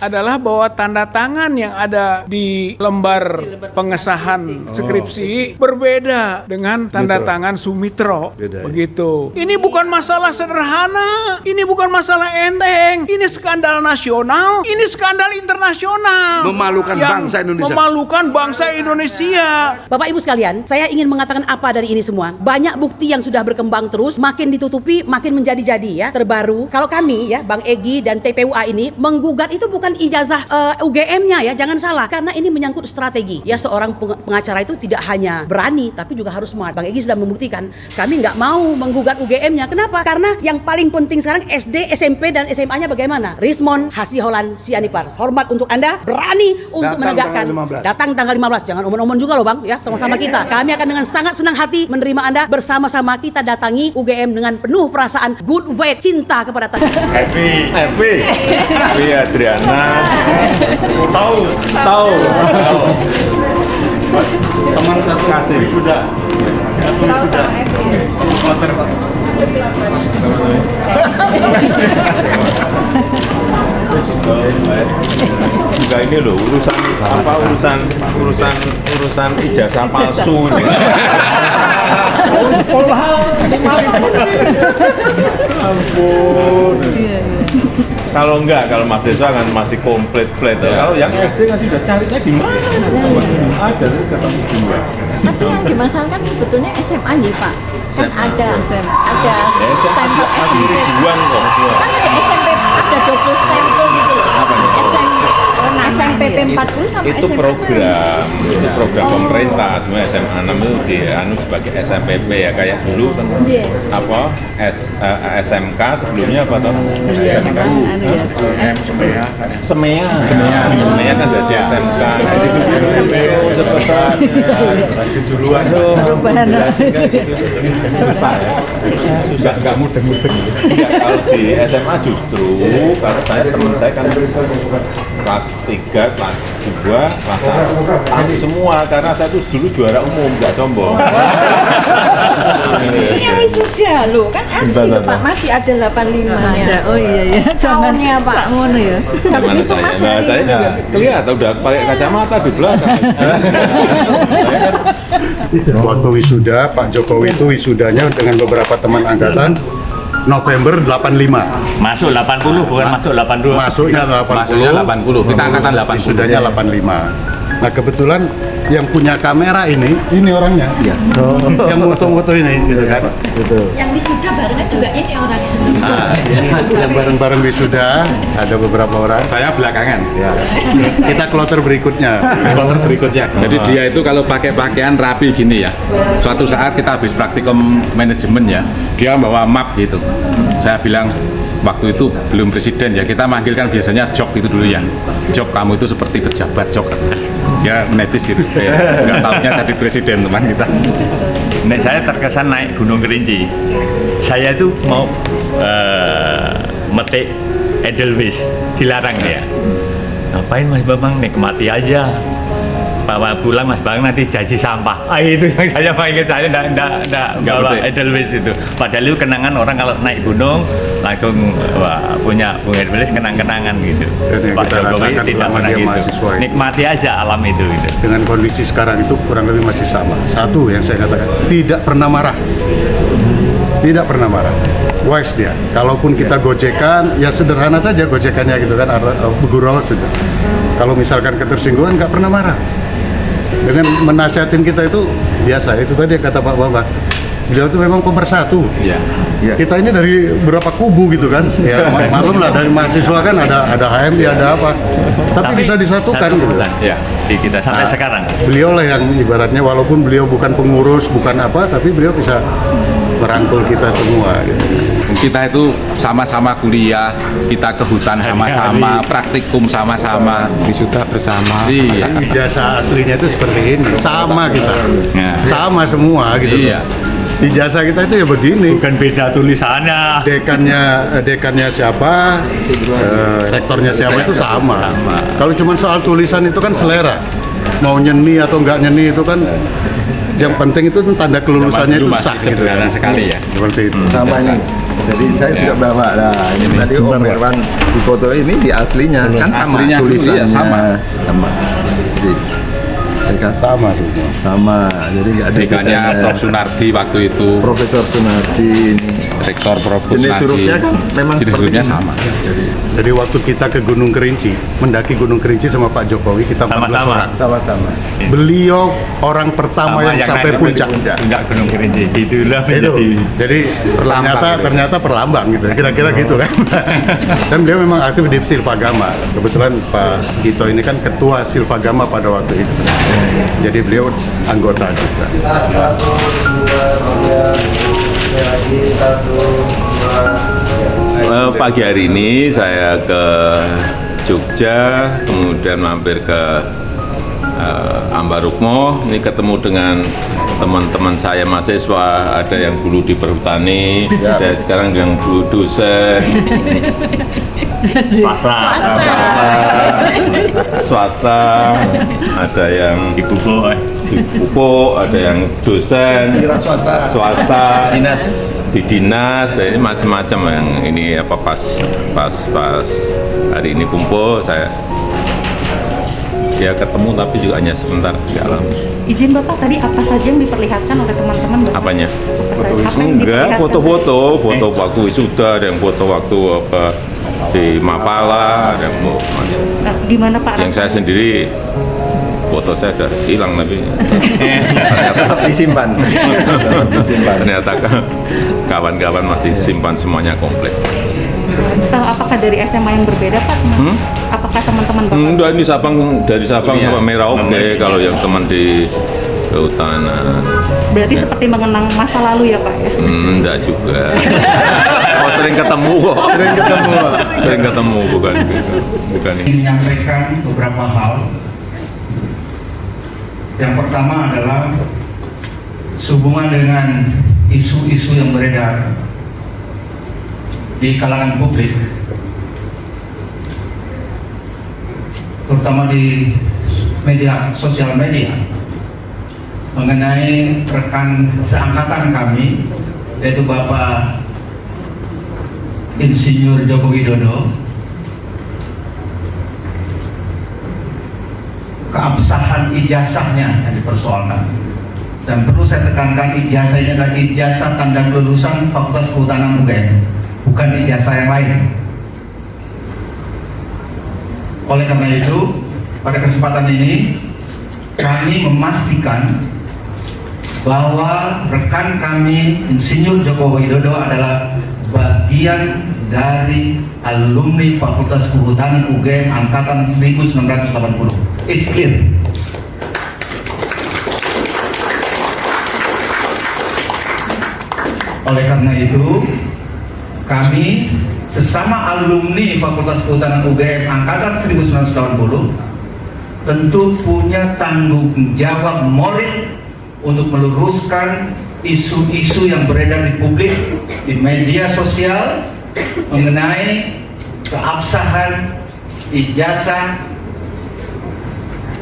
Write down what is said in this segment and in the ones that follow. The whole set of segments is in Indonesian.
adalah bahwa tanda tangan yang ada di lembar pengesahan skripsi berbeda dengan tanda tangan Sumitro. Begitu. Ini bukan masalah sederhana, ini bukan masalah enteng, ini skandal nasional, ini skandal internasional. Memalukan bangsa Indonesia. Memalukan bangsa Indonesia. Bapak Ibu sekalian, saya ingin mengatakan apa dari ini semua? Banyak bukti yang sudah berkembang terus, makin ditutupi, makin menjadi-jadi ya. Terbaru, kalau kami ya, Bang Egy dan TPUA ini menggugat itu bukan ijazah UGM-nya ya, jangan salah. Karena ini menyangkut strategi. Ya seorang pengacara itu tidak hanya berani, tapi juga harus smart. Bang Egy sudah membuktikan, kami nggak mau menggugat UGM-nya. Kenapa? Karena yang paling penting sekarang SD, SMP, dan SMA-nya bagaimana? Rismon Hasiholan Sianipar. Hormat untuk Anda, berani untuk menegakkan. Datang tanggal 15. Jangan omong-omong juga loh Bang, ya sama-sama kita. Kami akan dengan sangat senang hati menerima Anda, bersama-sama kita datangi UGM dengan penuh perasaan good vibe, cinta kepada Tanah. Evi Adriana tahu Teman satu kasih sudah. Motor Pak. juga ini loh urusan ijazah palsu ini. Ampun. Kalau mahasiswa kan masih komplit. Kalau yang SD kan sudah carinya di mana? Ada ketemu dua. Tapi yang dimasalahkan sebetulnya SMA nih Pak. Kan ada stempel SMP. Ribuan kok. Kan ada SMP, ada double stempel gitu loh. SMPP 40 sama itu SMA program pemerintah. Sebenarnya SMA 6 itu sebagai SMPP ya, kayak dulu SMK sebelumnya apa toh? SMK Semea kan jadi SMK. Jadi kejuluan perubahan susah nggak mudeng-mudeng. Kalau di SMA justru kalau teman saya kan kelas 3, kelas 2, kelas 1 tahu semua karena saya tuh dulu juara umum, nggak sombong. Ini yang wisuda loh, kan asli loh Pak, masih ada 85-nya. Ada, oh iya. Tahunnya Pak. Ngono ya. Gimana saya? Nah, saya juga kelihatan udah pakai kacamata di belakang. Waktu wisuda, Pak Jokowi itu wisudanya dengan beberapa teman angkatan November 85. Masuk 80 bukan masuk 82. Masuknya 80. Kita angkatan 80. Wisudanya 85. Nah kebetulan yang punya kamera ini orangnya. Iya. Yang foto-foto ini gitu kan. Gitu. Yang wisuda barengan juga ini orangnya. Nah, ini yang bareng-bareng wisuda ada beberapa orang. Saya belakangan. Ya. Kita kloter berikutnya. Jadi dia itu kalau pakai pakaian rapi gini ya. Suatu saat kita habis praktikum manajemen ya, dia bawa map gitu. Saya bilang waktu itu belum presiden ya, kita manggilkan biasanya Jok itu dulu ya. Jok, kamu itu seperti pejabat Jok. Dia netis gitu, nggak taunya jadi presiden teman kita. Nek saya terkesan naik Gunung Kerinci. Saya itu mau metik Edelweiss, dilarang ya. Ngapain Mas Bambang, nikmati aja. Bawa pulang Mas Bambang nanti jaji sampah. Itu yang saya ingat, saya enggak bawa Edelweiss itu. Padahal itu kenangan orang kalau naik gunung langsung punya Edelweiss kenang-kenangan gitu. Jadi Pak kita Jokowi rasakan tidak selama pernah dia gitu. mahasiswa ini. Nikmati aja alam itu gitu. Dengan kondisi sekarang itu kurang lebih masih sama. Satu yang saya katakan, tidak pernah marah. Tidak pernah marah. Wise dia. Kalaupun kita gojekan, ya sederhana saja gojekannya gitu kan, bergurau saja. Kalau misalkan ketersinggungan, nggak pernah marah. Dengan menasihatin kita itu biasa. Itu tadi kata Pak Bambang. Beliau itu memang pemersatu. Iya. Ya. Kita ini dari berapa kubu gitu kan. Ya malum lah, dari mahasiswa kan ada HMI, ada apa. Tapi bisa disatukan gitu. Ya, di kita sampai sekarang. Beliau lah yang ibaratnya walaupun beliau bukan pengurus, bukan apa, tapi beliau bisa merangkul kita semua gitu. Kita itu sama-sama kuliah, kita ke hutan sama-sama, praktikum sama-sama, wisuda bersama. Iya. Ijazah aslinya itu seperti ini, sama kita, Ya. sama semua gitu. Iya. Ijazah kita itu ya begini. Bukan beda tulisannya. Dekannya siapa, rektornya siapa itu sama. Kalau cuma soal tulisan itu kan selera. Mau nyeni atau enggak nyeni itu kan yang penting itu tanda kelulusannya itu sah gitu. Sederhana sekali ya. Seperti itu. Sama ini Jadi saya juga bawa. Nah, ini tadi Om Irwan di foto ini di aslinya kan sama Aslinya dulu, tulisannya. iya, sama. Jadi, saya kan Sama semua. sama. Jadi nggak ada Dekannya bedanya. Prof. Sunardi waktu itu, Profesor Sunardi ini. Rektor Prof. Jenis Sunardi. hurufnya kan memang Jenis seperti hurufnya ini. sama. Jadi waktu kita ke Gunung Kerinci, mendaki Gunung Kerinci sama Pak Jokowi, kita 14 Sama-sama. orang. Sama-sama. Beliau orang pertama yang sampai naik puncak. Puncak Gunung Kerinci. Itulah Itu. menjadi Jadi ternyata perlambang gitu. Kira-kira gitu kan. Dan beliau memang aktif di Silpagama. Kebetulan Pak Gito ini kan ketua Silpagama pada waktu itu. Jadi beliau anggota juga. Pagi hari ini saya ke Jogja, kemudian mampir ke Ambarukmo. Ini ketemu dengan teman-teman saya mahasiswa, ada yang dulu di perhutani, ada sekarang yang dulu dosen, swasta, ada yang di pupuk. di pupuk, ada yang dosen, swasta, di dinas, ini macam-macam yang ini apa pas hari ini kumpul saya ya ketemu tapi juga hanya sebentar tidak lama. Izin Bapak, tadi apa saja yang diperlihatkan oleh teman-teman Bapak? Apanya? Apa yang Enggak, diperlihatkan? foto waktu wisuda, ada yang foto waktu apa di Mapala, ada yang Nah, di mana Pak? yang saya sendiri foto saya sudah hilang tapi Tetap disimpan. Tetap disimpan. ternyata kawan-kawan masih simpan semuanya komplit. Apakah dari SMA yang berbeda Pak? Apakah teman-teman Bapak? Enggak, ini dari Sabang sampai Merauke kalau yang teman di kehutanan. Berarti seperti mengenang masa lalu ya Pak ya? Enggak juga. Oh, sering ketemu kok. Sering ketemu bukan ini. Menyampaikan beberapa hal. Yang pertama adalah sehubungan dengan isu-isu yang beredar di kalangan publik, terutama di sosial media, mengenai rekan seangkatan kami, yaitu Bapak Insinyur Joko Widodo, keabsahan ijazahnya yang dipersoalkan. Dan perlu saya tekankan, ijazah ini adalah ijazah tanda kelulusan Fakultas Kehutanan UGM, bukan ijazah yang lain. Oleh karena itu, pada kesempatan ini kami memastikan bahwa rekan kami Insinyur Joko Widodo adalah bagian dari alumni Fakultas Kehutanan UGM angkatan 1980. It's clear. Oleh karena itu, kami sesama alumni Fakultas Kehutanan UGM angkatan 1980 tentu punya tanggung jawab moral untuk meluruskan isu-isu yang beredar di publik, di media sosial mengenai keabsahan ijazah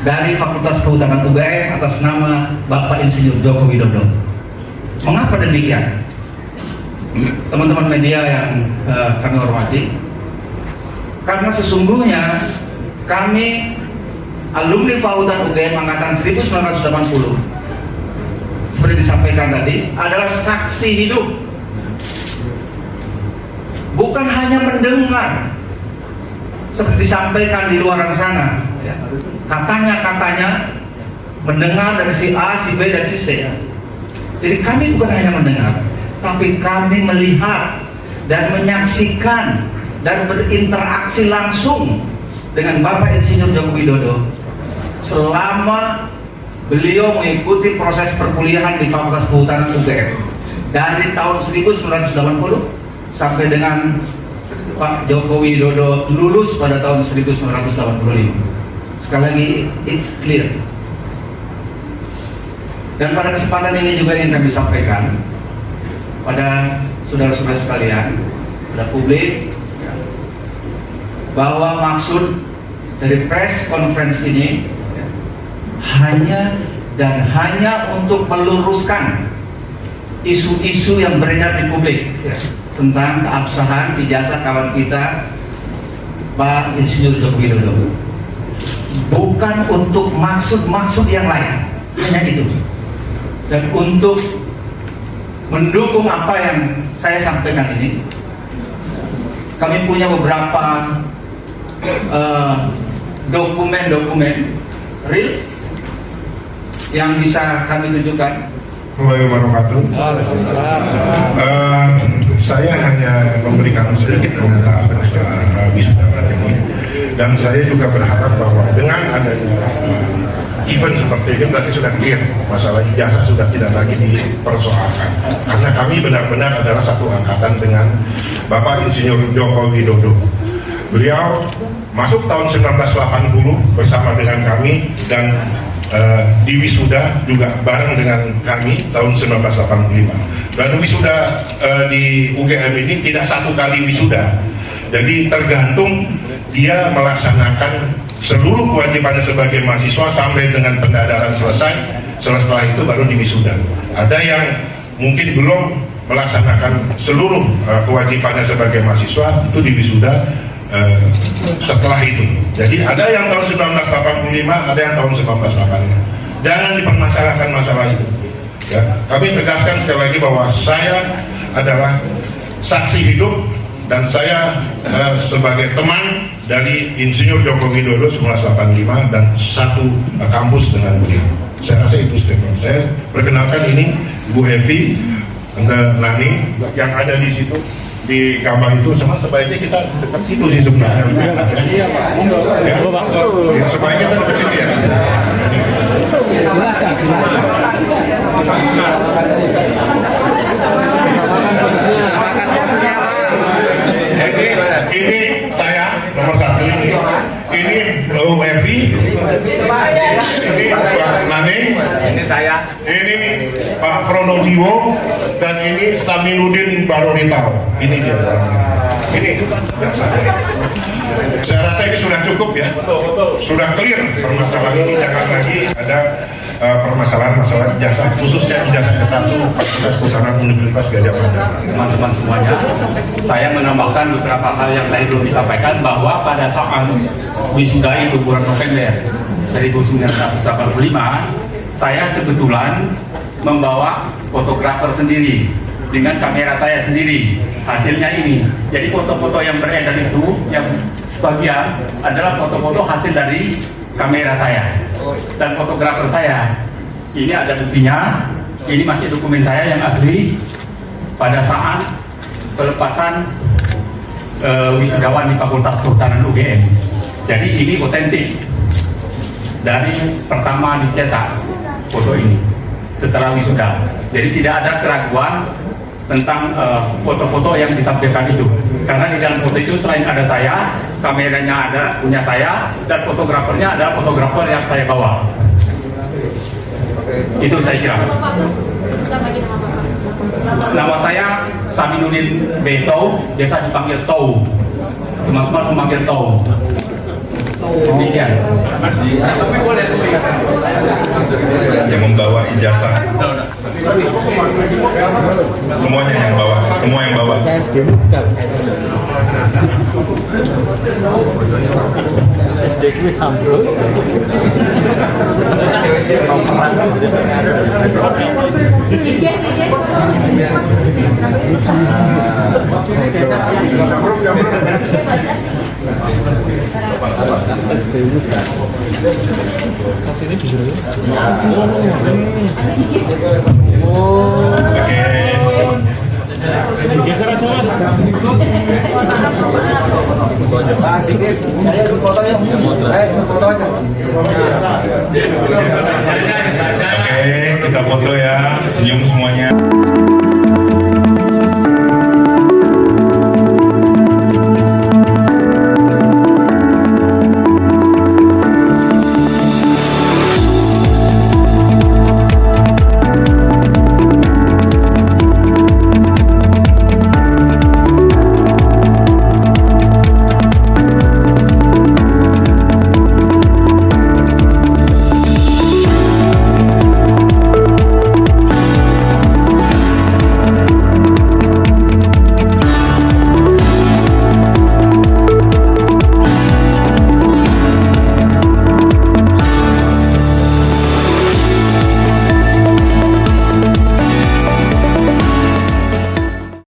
dari Fakultas Kehutanan UGM atas nama Bapak Insinyur Joko Widodo. Mengapa demikian? Teman-teman media yang kami hormati, karena sesungguhnya kami alumni Fakultas UGM angkatan 1980 seperti disampaikan tadi adalah saksi hidup, bukan hanya mendengar seperti disampaikan di luar sana ya. Katanya mendengar dari si A, si B, dan si C. Jadi kami bukan hanya mendengar, tapi kami melihat dan menyaksikan dan berinteraksi langsung dengan Bapak Insinyur Joko Widodo selama beliau mengikuti proses perkuliahan di Fakultas Kehutanan UGM dari tahun 1980 sampai dengan Pak Joko Widodo lulus pada tahun 1985. Sekali lagi, it's clear. Dan pada kesempatan ini juga ingin kami sampaikan pada saudara-saudara sekalian, pada publik, bahwa maksud dari press conference ini hanya untuk meluruskan isu-isu yang beredar di publik. tentang keabsahan ijazah kawan kita Pak Insinyur Joko Widodo. Bukan untuk maksud-maksud yang lain, hanya itu. Dan untuk mendukung apa yang saya sampaikan ini, kami punya beberapa dokumen-dokumen real yang bisa kami tunjukkan. Assalamualaikum warahmatullahi wabarakatuh. Saya hanya memberikan sedikit komentar wisuda ini, dan saya juga berharap bahwa dengan adanya event seperti ini berarti sudah clear, masalah ijazah sudah tidak lagi dipersoalkan, karena kami benar-benar adalah satu angkatan dengan Bapak Insinyur Joko Widodo. Beliau masuk tahun 1980 bersama dengan kami, dan di wisuda juga bareng dengan kami tahun 1985. Dan wisuda di UGM ini tidak satu kali wisuda, jadi tergantung dia melaksanakan seluruh kewajibannya sebagai mahasiswa sampai dengan pendadaran selesai. Setelah itu baru di wisuda. Ada yang mungkin belum melaksanakan seluruh kewajibannya sebagai mahasiswa, itu di wisuda setelah itu. Jadi ada yang tahun 1985, ada yang tahun 1985. Jangan dipermasalahkan masalah itu. Ya, kami tegaskan sekali lagi bahwa saya adalah saksi hidup, dan saya sebagai teman dari Insinyur Joko Widodo 1985 dan satu kampus dengan beliau. Saya rasa itu statement saya. Perkenalkan, ini Bu Evi, Nani yang ada di situ. Di gambar itu sama, sebaiknya kita dekat situ sih sebenarnya. Iya Pak. Ya, sebaiknya kita dekat situ ya. Silakan. Ini saya nomor 1 ini Bu Evi, ini Pak Nani, ini saya, ini Pak Pronojiwo, dan ini Saminuddin Baroritao. Ini dia. Ini. Saya rasa ini sudah cukup ya. Sudah clear permasalahan ini. Jangan lagi ada permasalahan ijazah, khususnya ijazah S1 Fakultas Kehutanan Universitas Gadjah Mada. Teman-teman semuanya, saya menambahkan beberapa hal yang tadi belum disampaikan, bahwa pada saat wisuda itu bulan November 1985, saya kebetulan membawa fotografer sendiri dengan kamera saya sendiri. Hasilnya ini. Jadi foto-foto yang beredar itu, yang sebagian adalah foto-foto hasil dari kamera saya dan fotografer saya. Ini ada buktinya. Ini masih dokumen saya yang asli pada saat pelepasan wisudawan di Fakultas Kehutanan UGM. Jadi ini otentik dari pertama dicetak foto ini setelah wisuda. Jadi tidak ada keraguan tentang foto-foto yang ditampilkan itu, karena di dalam foto itu selain ada saya, kameranya ada punya saya, dan fotografernya adalah fotografer yang saya bawa. Itu saya kira. Nama saya Saminuddin Beto, biasa dipanggil Tou. Teman-teman memanggil Tou. Demikian. Yang membawa ijazah. Semuanya yang bawa, semua yang bawa. Oke, kita foto ya, senyum semuanya.